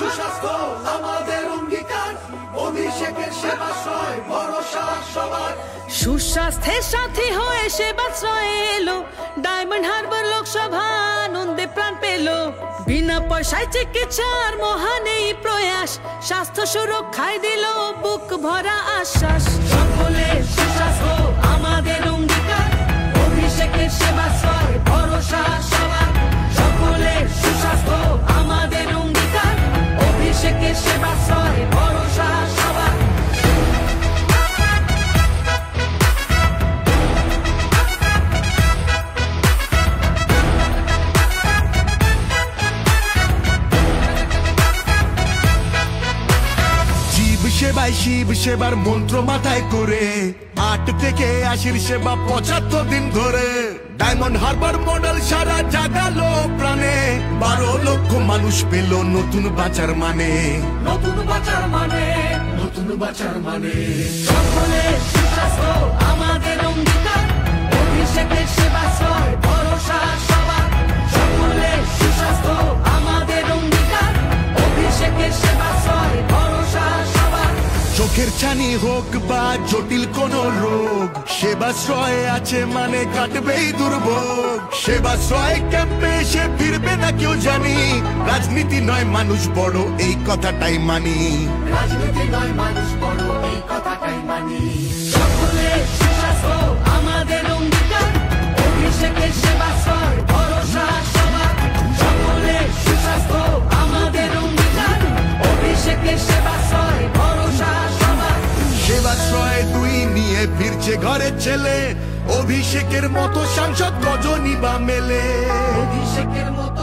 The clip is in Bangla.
সুস্বাস্থ্য আমাদের অঙ্গীকার, অভিষেকের সেবাশ্রয় ভরসা সবার। সুস্বাস্থ্যের সাথী হয়ে সেবাশ্রয়ে এলো ডায়মন্ড হারবার লোকসভা, আনন্দে প্রাণ পেল। বিনা পয়সায় চিকিৎসার মহান এই প্রয়াস, স্বাস্থ্য সুরক্ষায় দিল বুক ভরা আশ্বাস। সকলের সুস্বাস্থ্য আমাদের অঙ্গীকার, অভিষেকের সেবাশ্রয় ভরসা সবার। সকলের সুস্বাস্থ্য আমাদের অঙ্গীকার, অভিষেকের সেবাশ্রয় ভরসা সবার। সেবায় শিব সেবার মন্ত্র মাথায় করে 8 থেকে 80 সেবা 75 দিন ধরে। ডায়মন্ড হারবার মডেল সারা জাগালো প্রাণে, 12 লক্ষ মানুষ পেল নতুন বাঁচার মানে। নতুন বাঁচার মানে, নতুন বাঁচার মানে। সকলের সুস্বাস্থ্য আমাদের অঙ্গীকার, অভিষেকের সেবাশ্রয় ভরসা সবার। সকলের সুস্বাস্থ্য আমাদের অঙ্গীকার, অভিষেকের সেবাশ্রয় ভরসা সবার। চোখের ছানি হোক বা জটিল কোন রোগ, সেবাশ্রয় আছে মানে কাটবেই দুর্ভোগ। সেবাশ্রয় ক্যাম্পে এসে ফিরবে না কেউ জানি, রাজনীতি নয় মানুষ বড় এই কথাটাই মানি। রাজনীতি নয় মানুষ বড় এই কথাটাই মানি। সকলের সুস্বাস্থ্য আমাদের অঙ্গীকার, অভিষেকের সেবাশ্রয় ভরসা সবার। সকলের সুস্বাস্থ্য আমাদের অঙ্গীকার, অভিষেকের সেবাশ্রয় ভরসা সবার। সেবাশ্রয় 2 নিয়ে ফিরছে ঘরের ছেলে, অভিষেকের মতো সাংসদ রজনী বা মেলে। অভিষেকের মতো